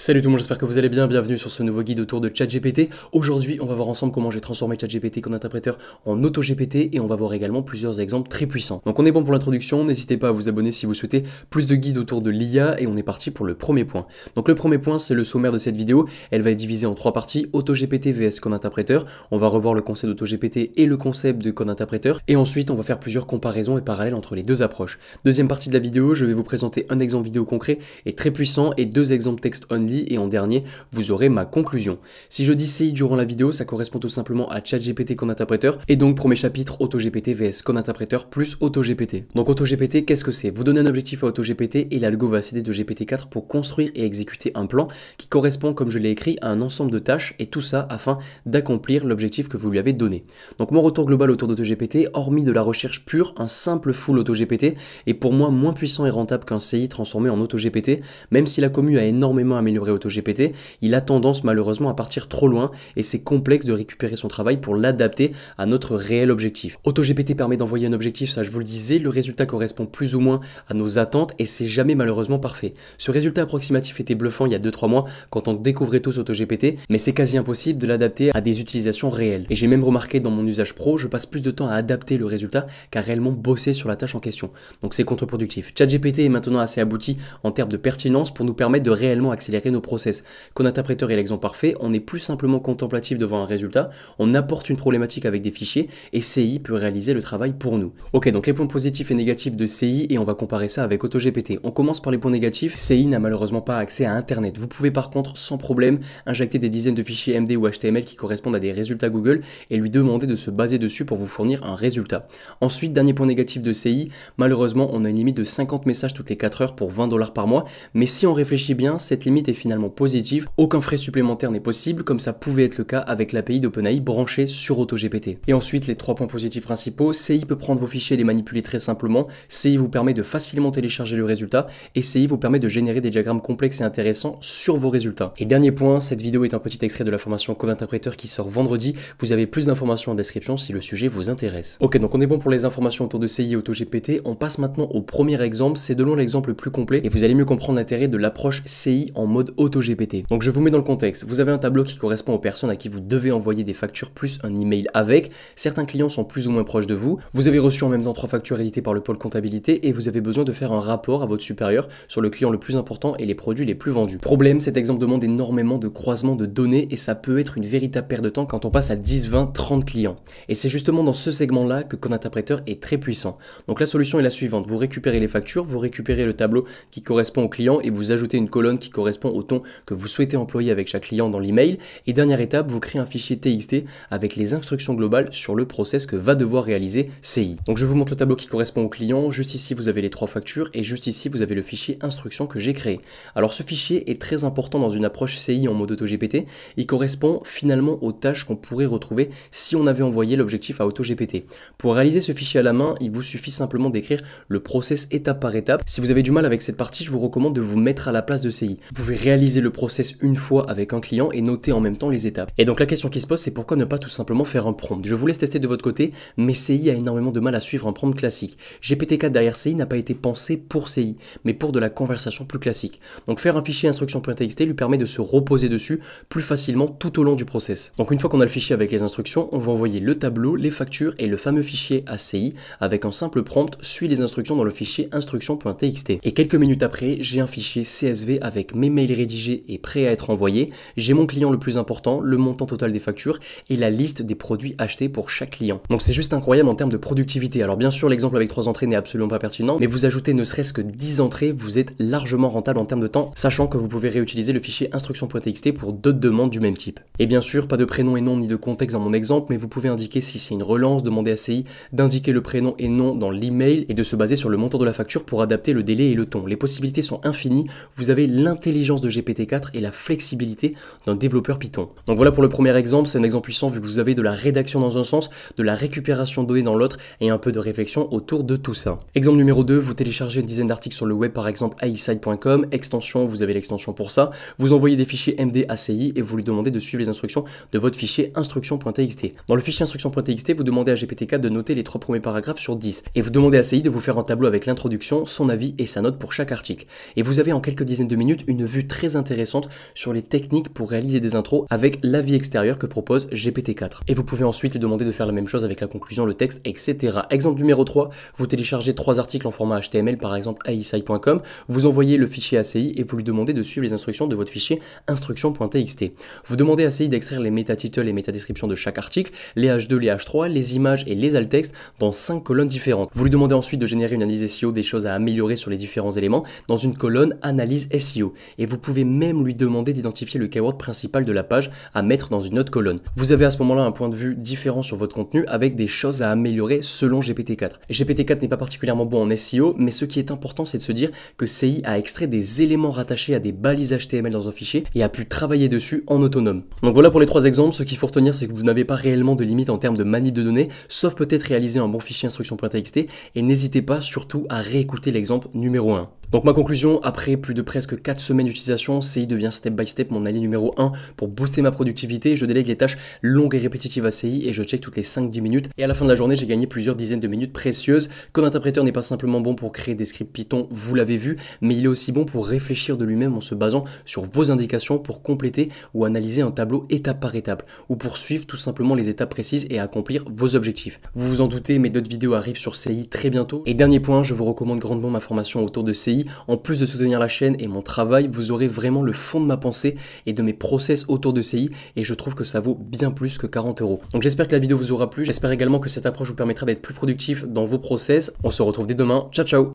Salut tout le monde, j'espère que vous allez bien, bienvenue sur ce nouveau guide autour de ChatGPT. Aujourd'hui, on va voir ensemble comment j'ai transformé ChatGPT comme interpréteur en AutoGPT et on va voir également plusieurs exemples très puissants. Donc on est bon pour l'introduction, n'hésitez pas à vous abonner si vous souhaitez plus de guides autour de l'IA et on est parti pour le premier point. Donc le premier point, c'est le sommaire de cette vidéo, elle va être divisée en trois parties, AutoGPT vs Code Interpréteur, on va revoir le concept d'AutoGPT et le concept de Code Interpréteur et ensuite on va faire plusieurs comparaisons et parallèles entre les deux approches. Deuxième partie de la vidéo, je vais vous présenter un exemple vidéo concret et très puissant et deux exemples texte only et en dernier, vous aurez ma conclusion. Si je dis CI durant la vidéo, ça correspond tout simplement à ChatGPT Code Interpréteur et donc premier chapitre AutoGPT vs Code Interpréteur plus AutoGPT. Donc AutoGPT, qu'est-ce que c'est? Vous donnez un objectif à AutoGPT et l'algo va accéder de GPT-4 pour construire et exécuter un plan qui correspond, comme je l'ai écrit, à un ensemble de tâches et tout ça afin d'accomplir l'objectif que vous lui avez donné. Donc mon retour global autour d'AutoGPT, hormis de la recherche pure, un simple full AutoGPT est pour moi moins puissant et rentable qu'un CI transformé en AutoGPT, même si la commu a énormément amélioré AutoGPT, il a tendance malheureusement à partir trop loin et c'est complexe de récupérer son travail pour l'adapter à notre réel objectif. AutoGPT permet d'envoyer un objectif, ça je vous le disais, le résultat correspond plus ou moins à nos attentes et c'est jamais malheureusement parfait. Ce résultat approximatif était bluffant il y a 2-3 mois quand on découvrait tous AutoGPT, mais c'est quasi impossible de l'adapter à des utilisations réelles. Et j'ai même remarqué dans mon usage pro, je passe plus de temps à adapter le résultat qu'à réellement bosser sur la tâche en question. Donc c'est contre-productif. ChatGPT est maintenant assez abouti en termes de pertinence pour nous permettre de réellement accélérer nos process. Code Interpréteur est l'exemple parfait, on n'est plus simplement contemplatif devant un résultat, on apporte une problématique avec des fichiers et CI peut réaliser le travail pour nous. Ok, donc les points positifs et négatifs de CI et on va comparer ça avec AutoGPT. On commence par les points négatifs. CI n'a malheureusement pas accès à Internet. Vous pouvez par contre sans problème injecter des dizaines de fichiers MD ou HTML qui correspondent à des résultats Google et lui demander de se baser dessus pour vous fournir un résultat. Ensuite, dernier point négatif de CI, malheureusement on a une limite de 50 messages toutes les 4 heures pour $20 par mois, mais si on réfléchit bien, cette limite est finalement positive, aucun frais supplémentaire n'est possible comme ça pouvait être le cas avec l'API d'OpenAI branchée sur AutoGPT. Et ensuite les trois points positifs principaux, CI peut prendre vos fichiers et les manipuler très simplement, CI vous permet de facilement télécharger le résultat et CI vous permet de générer des diagrammes complexes et intéressants sur vos résultats. Et dernier point, cette vidéo est un petit extrait de la formation Code Interpréteur qui sort vendredi, vous avez plus d'informations en description si le sujet vous intéresse. Ok, donc on est bon pour les informations autour de CI et AutoGPT, on passe maintenant au premier exemple, c'est de loin l'exemple le plus complet et vous allez mieux comprendre l'intérêt de l'approche CI en mode AutoGPT. Donc je vous mets dans le contexte, vous avez un tableau qui correspond aux personnes à qui vous devez envoyer des factures plus un email avec, certains clients sont plus ou moins proches de vous, vous avez reçu en même temps 3 factures éditées par le pôle comptabilité et vous avez besoin de faire un rapport à votre supérieur sur le client le plus important et les produits les plus vendus. Problème, cet exemple demande énormément de croisement de données et ça peut être une véritable perte de temps quand on passe à 10, 20, 30 clients. Et c'est justement dans ce segment-là que Code Interpréteur est très puissant. Donc la solution est la suivante, vous récupérez les factures, vous récupérez le tableau qui correspond au client et vous ajoutez une colonne qui correspond au ton que vous souhaitez employer avec chaque client dans l'email. Et dernière étape, vous créez un fichier TXT avec les instructions globales sur le process que va devoir réaliser CI. Donc je vous montre le tableau qui correspond au client, juste ici vous avez les 3 factures et juste ici vous avez le fichier instruction que j'ai créé. Alors ce fichier est très important dans une approche CI en mode AutoGPT, il correspond finalement aux tâches qu'on pourrait retrouver si on avait envoyé l'objectif à AutoGPT. Pour réaliser ce fichier à la main, il vous suffit simplement d'écrire le process étape par étape. Si vous avez du mal avec cette partie, je vous recommande de vous mettre à la place de CI. Vous pouvez réaliser le process une fois avec un client et noter en même temps les étapes. Et donc la question qui se pose, c'est pourquoi ne pas tout simplement faire un prompt? Je vous laisse tester de votre côté, mais CI a énormément de mal à suivre un prompt classique. GPT-4 derrière CI n'a pas été pensé pour CI, mais pour de la conversation plus classique. Donc faire un fichier instruction.txt lui permet de se reposer dessus plus facilement tout au long du process. Donc une fois qu'on a le fichier avec les instructions, on va envoyer le tableau, les factures et le fameux fichier à CI avec un simple prompt, suit les instructions dans le fichier instruction.txt. Et quelques minutes après, j'ai un fichier CSV avec mes mails rédigés et prêts à être envoyés, j'ai mon client le plus important, le montant total des factures et la liste des produits achetés pour chaque client. Donc c'est juste incroyable en termes de productivité. Alors bien sûr l'exemple avec 3 entrées n'est absolument pas pertinent, mais vous ajoutez ne serait-ce que 10 entrées, vous êtes largement rentable en termes de temps, sachant que vous pouvez réutiliser le fichier instruction.txt pour d'autres demandes du même type. Et bien sûr pas de prénom et nom ni de contexte dans mon exemple, mais vous pouvez indiquer si c'est une relance, demander à CI d'indiquer le prénom et nom dans l'email et de se baser sur le montant de la facture pour adapter le délai et le ton. Les possibilités sont infinies, vous avez l'intelligence de GPT-4 et la flexibilité d'un développeur Python. Donc voilà pour le premier exemple, c'est un exemple puissant vu que vous avez de la rédaction dans un sens, de la récupération de données dans l'autre et un peu de réflexion autour de tout ça. Exemple numéro 2, vous téléchargez une dizaine d'articles sur le web par exemple aiside.com, extension, vous avez l'extension pour ça, vous envoyez des fichiers MD à CI et vous lui demandez de suivre les instructions de votre fichier instruction.txt. Dans le fichier instruction.txt, vous demandez à GPT-4 de noter les 3 premiers paragraphes sur 10 et vous demandez à CI de vous faire un tableau avec l'introduction, son avis et sa note pour chaque article. Et vous avez en quelques dizaines de minutes une vue très intéressantes sur les techniques pour réaliser des intros avec l'avis extérieur que propose GPT-4. Et vous pouvez ensuite lui demander de faire la même chose avec la conclusion, le texte, etc. Exemple numéro 3, vous téléchargez 3 articles en format HTML, par exemple aisai.com, vous envoyez le fichier ACI et vous lui demandez de suivre les instructions de votre fichier instruction.txt. Vous demandez à ACI d'extraire les métatitles et métadescriptions de chaque article, les H2, les H3, les images et les alt textes dans 5 colonnes différentes. Vous lui demandez ensuite de générer une analyse SEO, des choses à améliorer sur les différents éléments dans une colonne analyse SEO. Et vous pouvez même lui demander d'identifier le keyword principal de la page à mettre dans une autre colonne. Vous avez à ce moment-là un point de vue différent sur votre contenu avec des choses à améliorer selon GPT-4. GPT-4 n'est pas particulièrement bon en SEO, mais ce qui est important, c'est de se dire que CI a extrait des éléments rattachés à des balises HTML dans un fichier et a pu travailler dessus en autonome. Donc voilà pour les 3 exemples. Ce qu'il faut retenir, c'est que vous n'avez pas réellement de limite en termes de manip de données, sauf peut-être réaliser un bon fichier instruction.txt, et n'hésitez pas surtout à réécouter l'exemple numéro 1. Donc ma conclusion, après plus de presque 4 semaines d'utilisation, CI devient step by step mon allié numéro 1 pour booster ma productivité. Je délègue les tâches longues et répétitives à CI et je check toutes les 5-10 minutes. Et à la fin de la journée, j'ai gagné plusieurs dizaines de minutes précieuses. Code Interpréteur n'est pas simplement bon pour créer des scripts Python, vous l'avez vu, mais il est aussi bon pour réfléchir de lui-même en se basant sur vos indications pour compléter ou analyser un tableau étape par étape, ou pour suivre tout simplement les étapes précises et accomplir vos objectifs. Vous vous en doutez, mais d'autres vidéos arrivent sur CI très bientôt. Et dernier point, je vous recommande grandement ma formation autour de CI. En plus de soutenir la chaîne et mon travail, vous aurez vraiment le fond de ma pensée et de mes process autour de CI, et je trouve que ça vaut bien plus que 40 €. Donc j'espère que la vidéo vous aura plu, j'espère également que cette approche vous permettra d'être plus productif dans vos process. On se retrouve dès demain, ciao ciao.